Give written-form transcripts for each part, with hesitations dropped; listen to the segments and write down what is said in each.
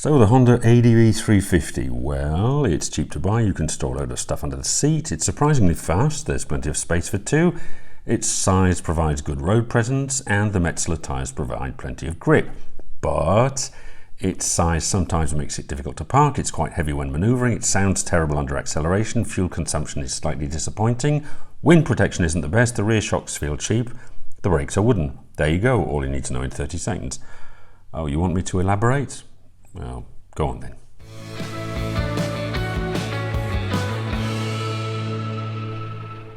So the Honda ADV 350, well, it's cheap to buy, you can store a load of stuff under the seat, it's surprisingly fast, there's plenty of space for two, its size provides good road presence, and the Metzeler tyres provide plenty of grip. But its size sometimes makes it difficult to park, it's quite heavy when manoeuvring, it sounds terrible under acceleration, fuel consumption is slightly disappointing, wind protection isn't the best, the rear shocks feel cheap, the brakes are wooden. There you go, all you need to know in 30 seconds. Oh, you want me to elaborate? Well, go on then.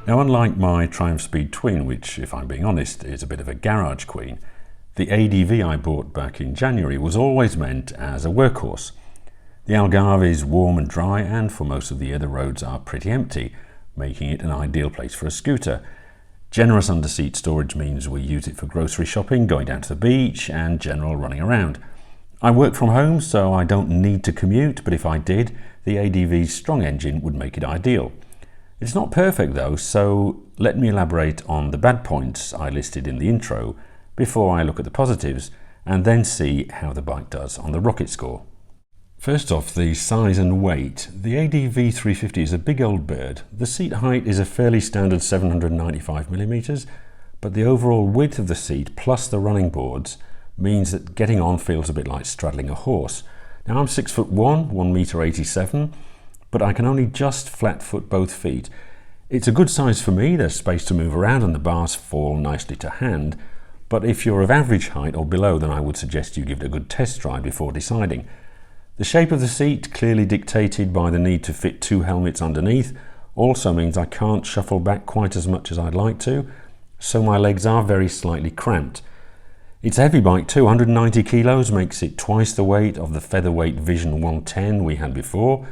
Now, unlike my Triumph Speed Twin, which, if I'm being honest, is a bit of a garage queen, the ADV I bought back in January was always meant as a workhorse. The Algarve is warm and dry, and for most of the year the roads are pretty empty, making it an ideal place for a scooter. Generous under-seat storage means we use it for grocery shopping, going down to the beach, and general running around. I work from home, so I don't need to commute, but if I did, the ADV's strong engine would make it ideal. It's not perfect though, so let me elaborate on the bad points I listed in the intro before I look at the positives, and then see how the bike does on the RocketScore. First off, the size and weight. The ADV 350 is a big old bird. The seat height is a fairly standard 795mm, but the overall width of the seat plus the running boards means that getting on feels a bit like straddling a horse. Now I'm 6'1", 1m87, but I can only just flat foot both feet. It's a good size for me, there's space to move around and the bars fall nicely to hand, but if you're of average height or below, then I would suggest you give it a good test ride before deciding. The shape of the seat, clearly dictated by the need to fit two helmets underneath, also means I can't shuffle back quite as much as I'd like to, so my legs are very slightly cramped. It's a heavy bike too, 190 kilos makes it twice the weight of the featherweight Vision 110 we had before.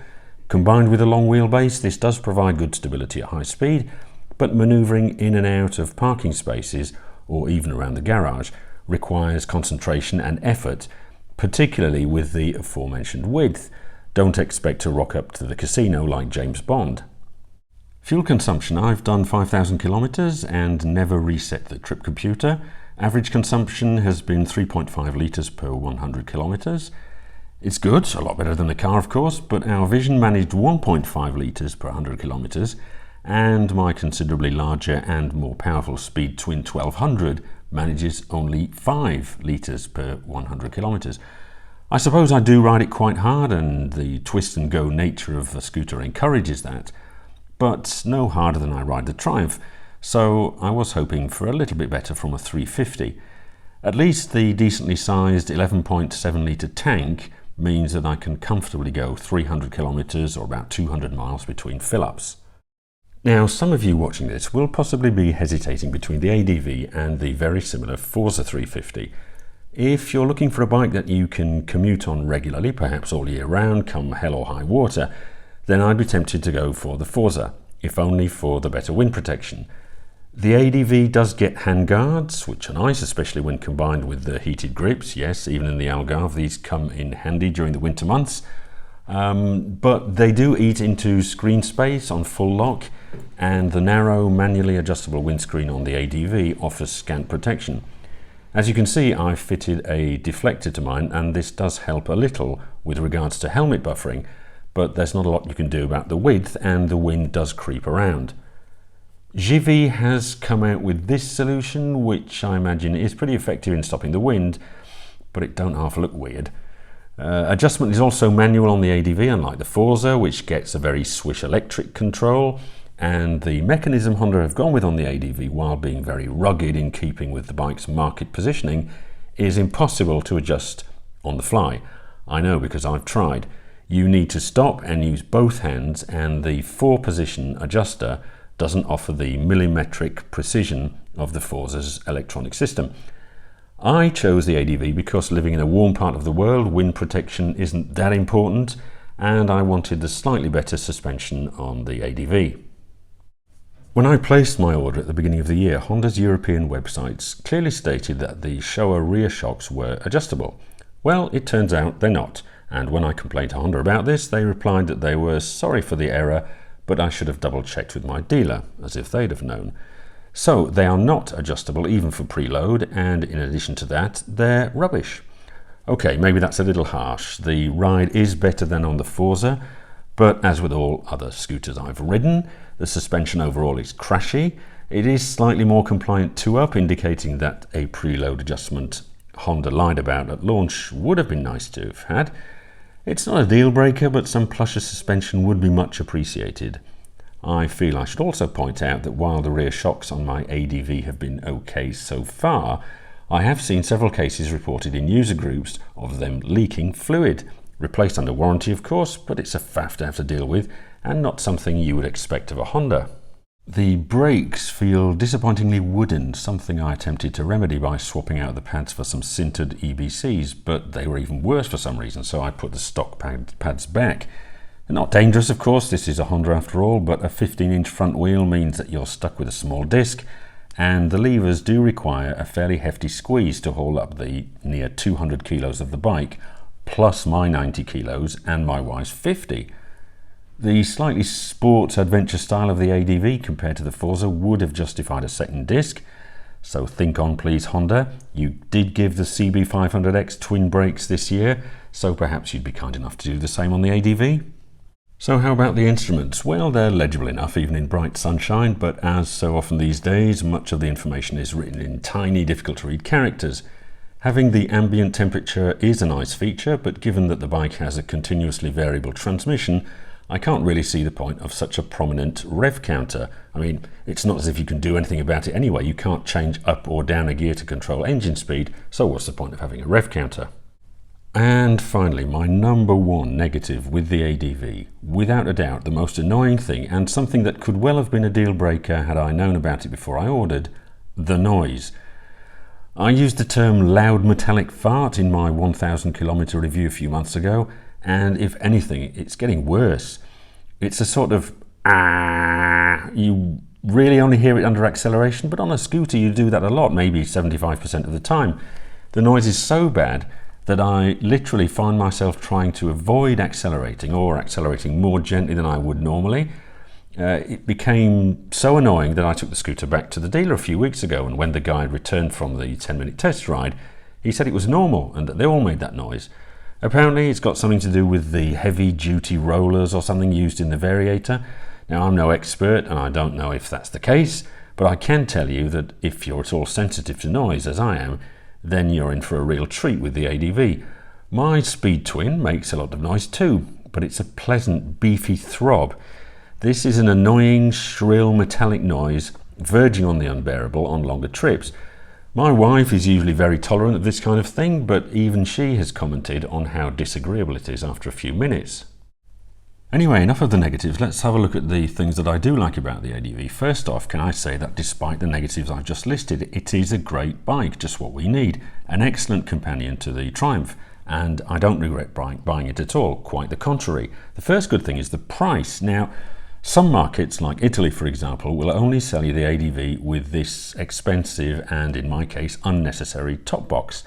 Combined with a long wheelbase, this does provide good stability at high speed, but manoeuvring in and out of parking spaces, or even around the garage, requires concentration and effort, particularly with the aforementioned width. Don't expect to rock up to the casino like James Bond. Fuel consumption, I've done 5,000 kilometers and never reset the trip computer. Average consumption has been 3.5 litres per 100 kilometres. It's good, a lot better than the car of course, but our Vision managed 1.5 litres per 100 kilometres, and my considerably larger and more powerful Speed Twin 1200 manages only 5 litres per 100 kilometres. I suppose I do ride it quite hard, and the twist and go nature of the scooter encourages that, but no harder than I ride the Triumph. So I was hoping for a little bit better from a 350. At least the decently sized 11.7 litre tank means that I can comfortably go 300 kilometres or about 200 miles between fill-ups. Now, some of you watching this will possibly be hesitating between the ADV and the very similar Forza 350. If you're looking for a bike that you can commute on regularly, perhaps all year round, come hell or high water, then I'd be tempted to go for the Forza, if only for the better wind protection. The ADV does get handguards, which are nice, especially when combined with the heated grips. Yes, even in the Algarve, these come in handy during the winter months. But they do eat into screen space on full lock, and the narrow, manually adjustable windscreen on the ADV offers scant protection. As you can see, I've fitted a deflector to mine, and this does help a little with regards to helmet buffering, but there's not a lot you can do about the width, and the wind does creep around. Givi has come out with this solution, which I imagine is pretty effective in stopping the wind, but it don't half look weird. Adjustment is also manual on the ADV, unlike the Forza, which gets a very swish electric control, and the mechanism Honda have gone with on the ADV, while being very rugged in keeping with the bike's market positioning, is impossible to adjust on the fly. I know because I've tried. You need to stop and use both hands, and the 4-position adjuster doesn't offer the millimetric precision of the Forza's electronic system. I chose the ADV because living in a warm part of the world, wind protection isn't that important, and I wanted the slightly better suspension on the ADV. When I placed my order at the beginning of the year, Honda's European websites clearly stated that the Showa rear shocks were adjustable. Well, it turns out they're not, and when I complained to Honda about this, they replied that they were sorry for the error, but I should have double-checked with my dealer, as if they'd have known. So they are not adjustable even for preload, and in addition to that, they're rubbish. Okay, maybe that's a little harsh. The ride is better than on the Forza, but as with all other scooters I've ridden, the suspension overall is crashy. It is slightly more compliant two-up, indicating that a preload adjustment Honda lied about at launch would have been nice to have had. It's not a deal breaker, but some plusher suspension would be much appreciated. I feel I should also point out that while the rear shocks on my ADV have been okay so far, I have seen several cases reported in user groups of them leaking fluid. Replaced under warranty, of course, but it's a faff to have to deal with and not something you would expect of a Honda. The brakes feel disappointingly wooden, something I attempted to remedy by swapping out the pads for some sintered EBCs, but they were even worse for some reason, so I put the stock pads back. They're not dangerous, of course, this is a Honda after all, but a 15-inch front wheel means that you're stuck with a small disc, and the levers do require a fairly hefty squeeze to haul up the near 200 kilos of the bike, plus my 90 kilos and my wife's 50. The slightly sports adventure style of the ADV compared to the Forza would have justified a second disc, so think on please Honda. You did give the CB500X twin brakes this year, so perhaps you'd be kind enough to do the same on the ADV. So how about the instruments? Well, they're legible enough even in bright sunshine, but as so often these days, much of the information is written in tiny, difficult to read characters. Having the ambient temperature is a nice feature, but given that the bike has a continuously variable transmission, I can't really see the point of such a prominent rev counter. I mean, it's not as if you can do anything about it anyway. You can't change up or down a gear to control engine speed, so what's the point of having a rev counter? And finally, my number one negative with the ADV, without a doubt the most annoying thing, and something that could well have been a deal breaker had I known about it before I ordered, the noise. I used the term loud metallic fart in my 1,000 kilometer review a few months ago, and if anything, it's getting worse. It's a sort of you really only hear it under acceleration, but on a scooter you do that a lot, maybe 75% of the time. The noise is so bad that I literally find myself trying to avoid accelerating or accelerating more gently than I would normally. It became so annoying that I took the scooter back to the dealer a few weeks ago, and when the guy returned from the 10-minute test ride, he said it was normal and that they all made that noise. Apparently it's got something to do with the heavy-duty rollers or something used in the variator. Now, I'm no expert and I don't know if that's the case, but I can tell you that if you're at all sensitive to noise, as I am, then you're in for a real treat with the ADV. My Speed Twin makes a lot of noise too, but it's a pleasant, beefy throb. This is an annoying, shrill, metallic noise, verging on the unbearable on longer trips. My wife is usually very tolerant of this kind of thing, but even she has commented on how disagreeable it is after a few minutes. Anyway, enough of the negatives. Let's have a look at the things that I do like about the ADV. First off, can I say that despite the negatives I've just listed, it is a great bike, just what we need. An excellent companion to the Triumph, and I don't regret buying it at all, quite the contrary. The first good thing is the price. Now, some markets, like Italy for example, will only sell you the ADV with this expensive and, in my case, unnecessary top box.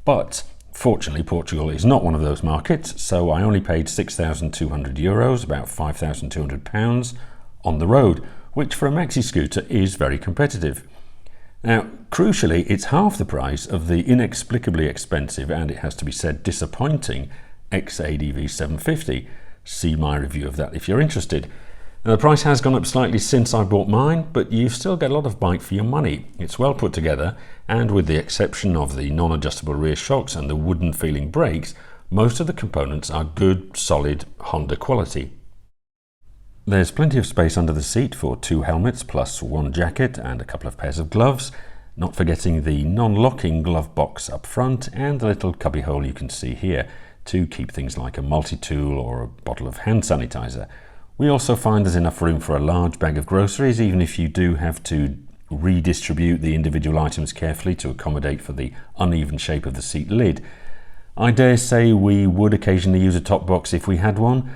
But fortunately, Portugal is not one of those markets, so I only paid €6,200, about £5,200 on the road, which for a maxi scooter is very competitive. Now, crucially, it's half the price of the inexplicably expensive, and it has to be said, disappointing x-adv 750. See my review of that if you're interested. Now, the price has gone up slightly since I bought mine, but you still get a lot of bike for your money. It's well put together, and with the exception of the non-adjustable rear shocks and the wooden feeling brakes, most of the components are good, solid Honda quality. There's plenty of space under the seat for 2 helmets plus 1 jacket and a couple of pairs of gloves, not forgetting the non-locking glove box up front and the little cubby hole you can see here to keep things like a multi-tool or a bottle of hand sanitizer. We also find there's enough room for a large bag of groceries, even if you do have to redistribute the individual items carefully to accommodate for the uneven shape of the seat lid. I dare say we would occasionally use a top box if we had one,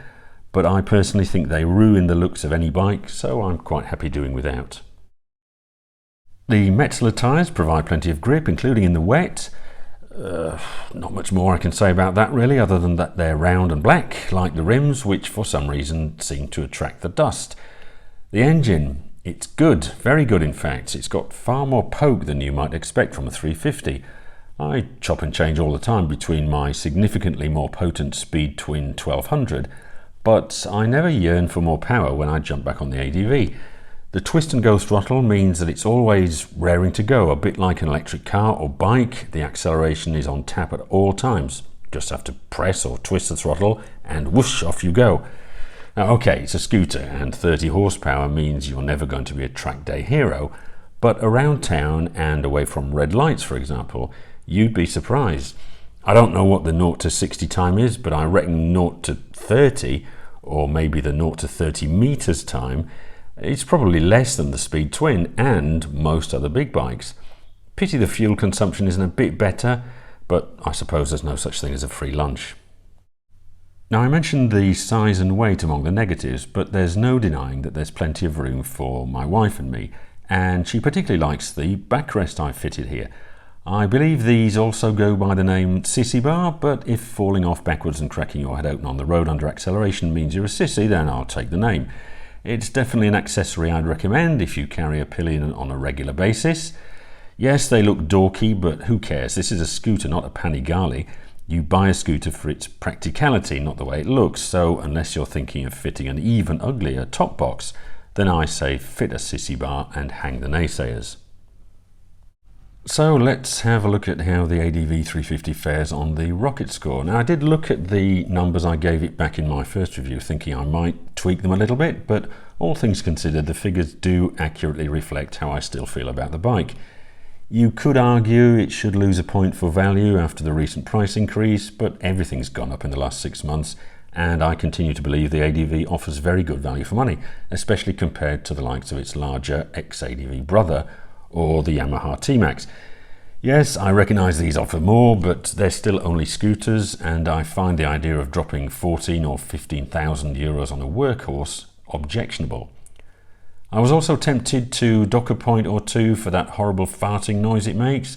but I personally think they ruin the looks of any bike, so I'm quite happy doing without. The Metzeler tyres provide plenty of grip, including in the wet. Not much more I can say about that really, other than that they're round and black, like the rims, which for some reason seem to attract the dust. The engine, it's good, very good in fact. It's got far more poke than you might expect from a 350. I chop and change all the time between my significantly more potent Speed Twin 1200, but I never yearn for more power when I jump back on the ADV. The twist and go throttle means that it's always raring to go, a bit like an electric car or bike. The acceleration is on tap at all times. Just have to press or twist the throttle and whoosh, off you go. Now, okay, it's a scooter and 30 horsepower means you're never going to be a track day hero, but around town and away from red lights, for example, you'd be surprised. I don't know what the 0 to 60 time is, but I reckon 0 to 30, or maybe the 0 to 30 meters time, it's probably less than the Speed Twin and most other big bikes. Pity the fuel consumption isn't a bit better, but I suppose there's no such thing as a free lunch. Now, I mentioned the size and weight among the negatives, but there's no denying that there's plenty of room for my wife and me, and she particularly likes the backrest I've fitted here. I believe these also go by the name sissy bar, but if falling off backwards and cracking your head open on the road under acceleration means you're a sissy, then I'll take the name. It's definitely an accessory I'd recommend if you carry a pillion on a regular basis. Yes, they look dorky, but who cares? This is a scooter, not a Panigale. You buy a scooter for its practicality, not the way it looks, so unless you're thinking of fitting an even uglier top box, then I say fit a sissy bar and hang the naysayers. So let's have a look at how the ADV 350 fares on the RocketScore. Now, I did look at the numbers I gave it back in my first review, thinking I might tweak them a little bit, but all things considered, the figures do accurately reflect how I still feel about the bike. You could argue it should lose a point for value after the recent price increase, but everything's gone up in the last 6 months, and I continue to believe the ADV offers very good value for money, especially compared to the likes of its larger x-adv brother, or the Yamaha T-Max. Yes, I recognise these offer more, but they're still only scooters, and I find the idea of dropping 14 or 15,000 euros on a workhorse objectionable. I was also tempted to dock a point or two for that horrible farting noise it makes,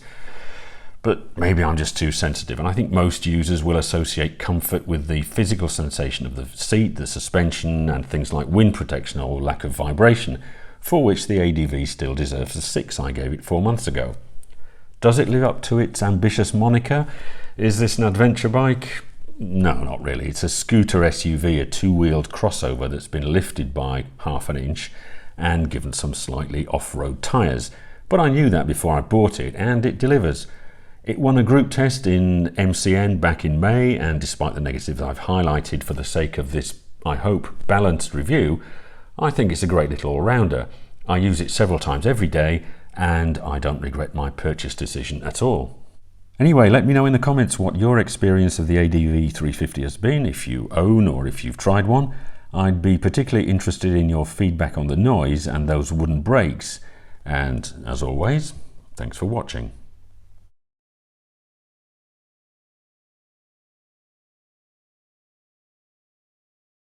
but maybe I'm just too sensitive, and I think most users will associate comfort with the physical sensation of the seat, the suspension, and things like wind protection or lack of vibration, for which the ADV still deserves the 6 I gave it 4 months ago. Does it live up to its ambitious moniker? Is this an adventure bike? No, not really. It's a scooter SUV, a two-wheeled crossover that's been lifted by ½ an inch and given some slightly off-road tyres. But I knew that before I bought it, and it delivers. It won a group test in MCN back in May, and despite the negatives I've highlighted for the sake of this, I hope, balanced review, I think it's a great little all-rounder. I use it several times every day, and I don't regret my purchase decision at all. Anyway, let me know in the comments what your experience of the ADV 350 has been, if you own or if you've tried one. I'd be particularly interested in your feedback on the noise and those wooden brakes. And as always, thanks for watching.